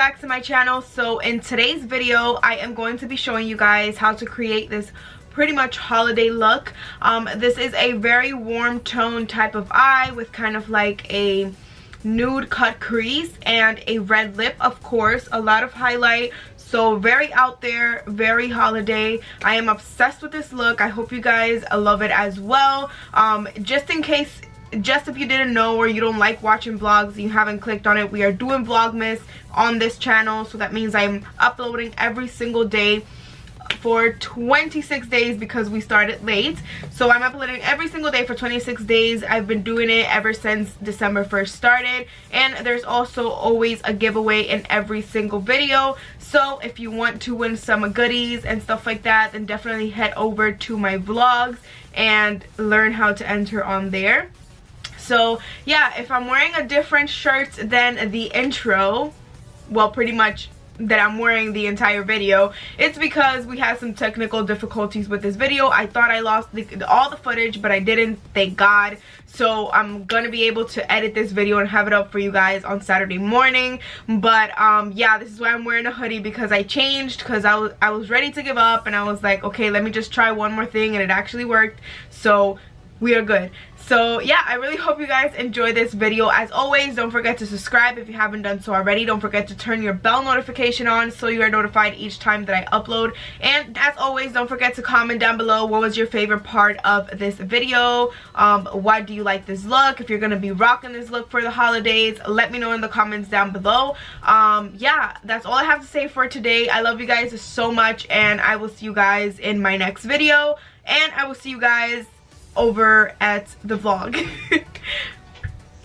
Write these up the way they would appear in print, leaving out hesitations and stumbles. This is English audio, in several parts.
back to my channel. So in today's video I am going to be showing you guys how to create this pretty much holiday look. This is a very warm tone type of eye with kind of like a nude cut crease and a red lip, of course, a lot of highlight. So very out there, very holiday. I am obsessed with this look. I hope you guys love it as well. Just in case, just if you didn't know or you don't like watching vlogs and you haven't clicked on it, we are doing Vlogmas on this channel. So that means I'm uploading every single day for 26 days because we started late. So I'm uploading every single day for 26 days. I've been doing it ever since December 1st started, and there's also always a giveaway in every single video. So if you want to win some goodies and stuff like that, then definitely head over to my vlogs and learn how to enter on there. So yeah, if I'm wearing a different shirt than the intro, well, pretty much that I'm wearing the entire video, it's because we had some technical difficulties with this video. I thought I lost all the footage, but I didn't, thank God. So I'm gonna be able to edit this video and have it up for you guys on Saturday morning. But yeah, this is why I'm wearing a hoodie, because I changed, because I was ready to give up, and I was like, okay, let me just try one more thing, and it actually worked. So we are good. So yeah, I really hope you guys enjoy this video. As always, don't forget to subscribe if you haven't done so already. Don't forget to turn your bell notification on so you are notified each time that I upload. And as always, don't forget to comment down below what was your favorite part of this video. Why do you like this look? If you're gonna be rocking this look for the holidays, let me know in the comments down below. Yeah, that's all I have to say for today. I love you guys so much, and I will see you guys in my next video, and I will see you guys over at the vlog.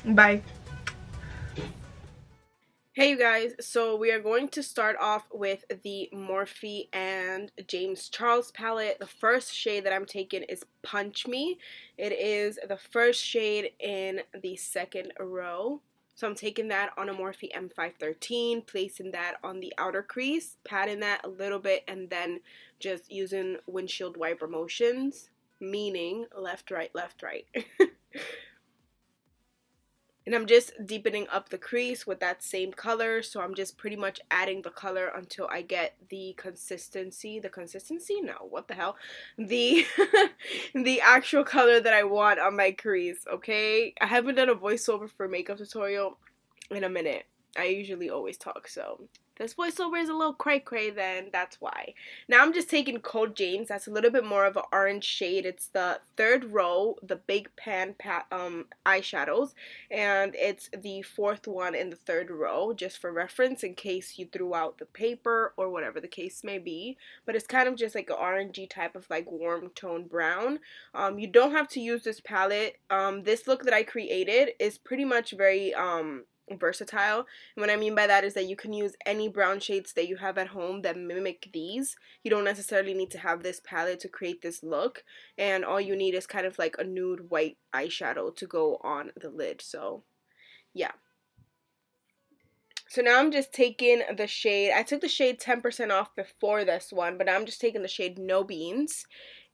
Bye. Hey you guys, so we are going to start off with the Morphe and James Charles palette. The first shade that I'm taking is Punch Me. It is the first shade in the second row. So I'm taking that on a Morphe M513, placing that on the outer crease, patting that a little bit, and then just using windshield wiper motions. Meaning left, right, left, right. And I'm just deepening up the crease with that same color. So I'm just pretty much adding the color until I get the consistency. No, what the hell? The the actual color that I want on my crease, okay? I haven't done a voiceover for makeup tutorial in a minute. I usually always talk, so this voiceover is a little cray-cray, then that's why. Now I'm just taking Cold James. That's a little bit more of an orange shade. It's the third row, the Big Pan eyeshadows, and it's the fourth one in the third row, just for reference in case you threw out the paper or whatever the case may be. But it's kind of just like an orangey type of like warm tone brown. You don't have to use this palette. This look that I created is pretty much very versatile, and what I mean by that is that you can use any brown shades that you have at home that mimic these. You don't necessarily need to have this palette to create this look, and all you need is kind of like a nude white eyeshadow to go on the lid. So yeah, so now I'm just taking the shade, I took the shade 10% off before this one, but now I'm just taking the shade No Beans,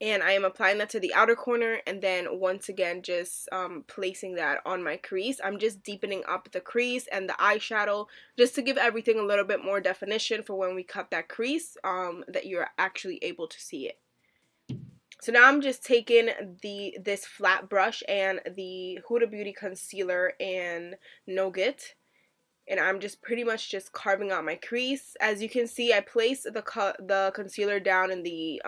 and I am applying that to the outer corner, and then once again just placing that on my crease. I'm just deepening up the crease and the eyeshadow just to give everything a little bit more definition for when we cut that crease, that you're actually able to see it. So now I'm just taking this flat brush and the Huda Beauty concealer in Nougat, and I'm just pretty much just carving out my crease. As you can see, I placed the concealer down in the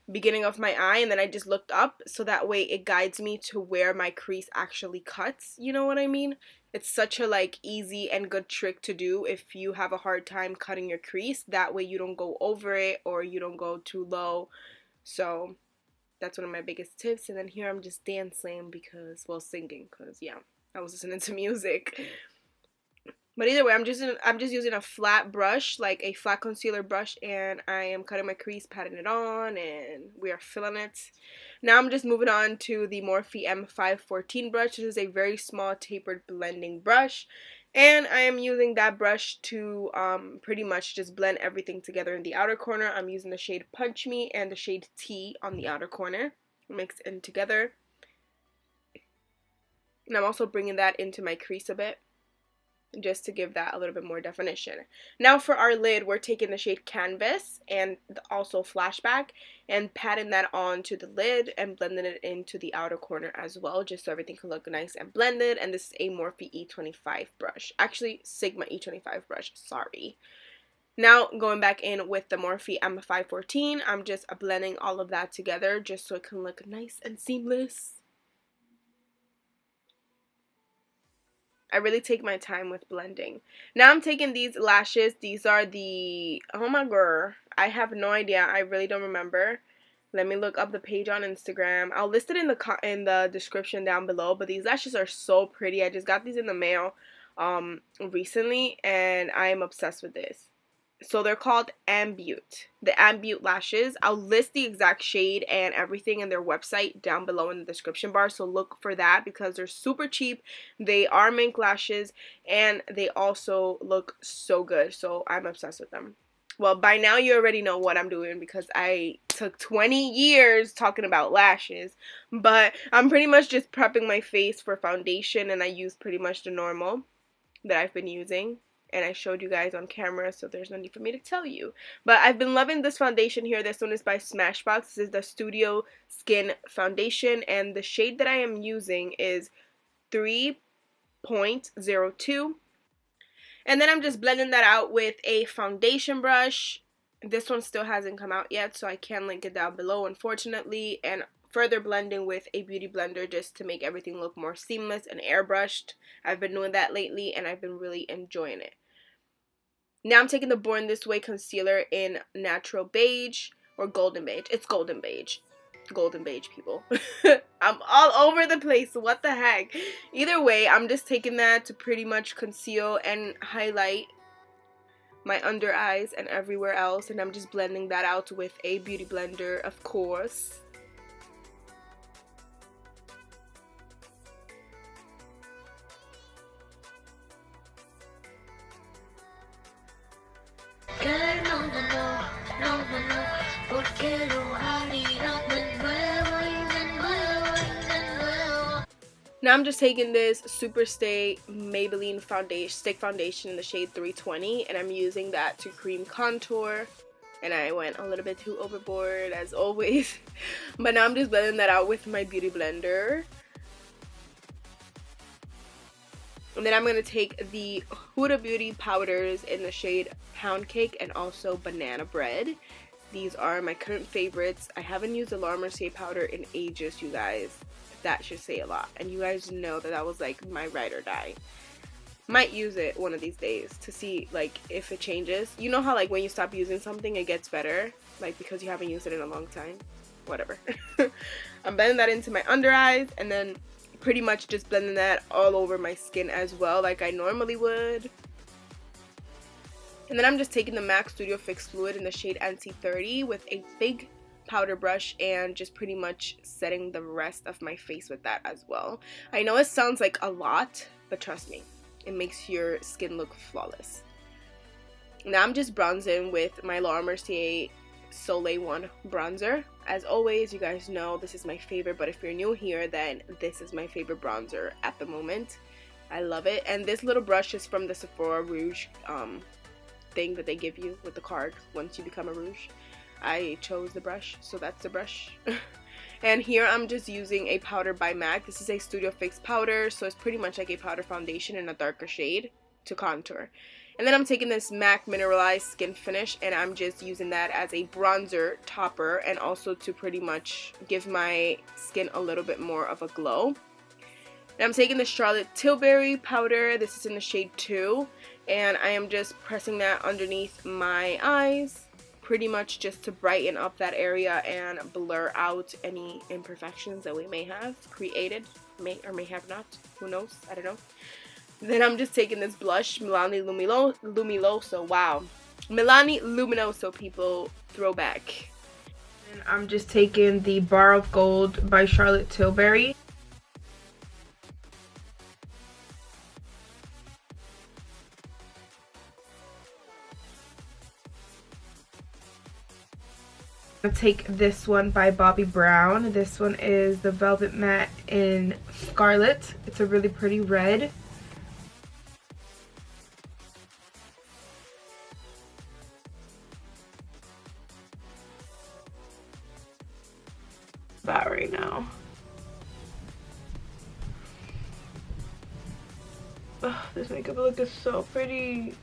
beginning of my eye, and then I just looked up, so that way it guides me to where my crease actually cuts. You know what I mean? It's such a like easy and good trick to do if you have a hard time cutting your crease. That way you don't go over it or you don't go too low. So that's one of my biggest tips. And then here I'm just dancing because, well, singing, because yeah, I was listening to music. But either way, I'm just using a flat brush, like a flat concealer brush, and I am cutting my crease, patting it on, and we are filling it. Now I'm just moving on to the Morphe M514 brush. This is a very small tapered blending brush, and I am using that brush to pretty much just blend everything together in the outer corner. I'm using the shade Punch Me and the shade T on the outer corner, mixed in together. And I'm also bringing that into my crease a bit. just to give that a little bit more definition. Now for our lid, we're taking the shade Canvas and also Flashback and patting that onto the lid and blending it into the outer corner as well, just so everything can look nice and blended. And this is a Morphe E25 brush, actually Sigma E25 brush, sorry. Now going back in with the Morphe M514, I'm just blending all of that together just so it can look nice and seamless. I really take my time with blending. Now I'm taking these lashes. These are the, oh my god, I have no idea. I really don't remember. Let me look up the page on Instagram. I'll list it in the description down below. But these lashes are so pretty. I just got these in the mail recently, and I am obsessed with this. So they're called Ambute, the Ambute lashes. I'll list the exact shade and everything in their website down below in the description bar, so look for that because they're super cheap. They are mink lashes and they also look so good, so I'm obsessed with them. Well, by now you already know what I'm doing because I took 20 years talking about lashes, but I'm pretty much just prepping my face for foundation, and I use pretty much the normal that I've been using. And I showed you guys on camera, so there's no need for me to tell you. But I've been loving this foundation here. This one is by SMASHBOX. This is the Studio Skin Foundation. And the shade that I am using is 3.02. And then I'm just blending that out with a foundation brush. This one still hasn't come out yet, so I can link it down below, unfortunately. And further blending with a beauty blender just to make everything look more seamless and airbrushed. I've been doing that lately and I've been really enjoying it. Now I'm taking the Born This Way concealer in Natural Beige or Golden Beige. It's Golden Beige. Golden Beige, people. I'm all over the place. What the heck? Either way, I'm just taking that to pretty much conceal and highlight my under eyes and everywhere else. And I'm just blending that out with a beauty blender, of course. Now I'm just taking this Super Stay Maybelline stick foundation in the shade 320, and I'm using that to cream contour. And I went a little bit too overboard as always, but now I'm just blending that out with my beauty blender. And then I'm going to take the Huda Beauty powders in the shade Pound Cake and also Banana Bread. These are my current favorites. I haven't used the La Mercier powder in ages, you guys. That should say a lot. And you guys know that that was like my ride or die. Might use it one of these days to see like if it changes. You know how like when you stop using something it gets better? Like because you haven't used it in a long time? Whatever. I'm blending that into my under eyes and then pretty much just blending that all over my skin as well like I normally would. And then I'm just taking the MAC Studio Fix Fluid in the shade NC30 with a big powder brush and just pretty much setting the rest of my face with that as well. I know it sounds like a lot, but trust me, it makes your skin look flawless. Now I'm just bronzing with my La Mercier Soleil 1 bronzer. As always, you guys know this is my favorite, but if you're new here, then this is my favorite bronzer at the moment. I love it. And this little brush is from the Sephora Rouge thing that they give you with the card once you become a Rouge. I chose the brush, so that's the brush. And here I'm just using a powder by MAC. This is a Studio Fix powder, so it's pretty much like a powder foundation in a darker shade to contour. And then I'm taking this MAC Mineralized Skin Finish and I'm just using that as a bronzer topper and also to pretty much give my skin a little bit more of a glow. And I'm taking the Charlotte Tilbury powder. This is in the shade 2 and I am just pressing that underneath my eyes, pretty much just to brighten up that area and blur out any imperfections that we may have created, may or may have not, who knows, I don't know. Then I'm just taking this blush, MILANI Luminoso, wow, MILANI Luminoso, people, throwback. And I'm just taking the Bar of Gold by Charlotte Tilbury. I'm gonna take this one by Bobbi Brown. This one is the Velvet Matte in Scarlet. It's a really pretty red. that right now. Ugh, this makeup look is so pretty.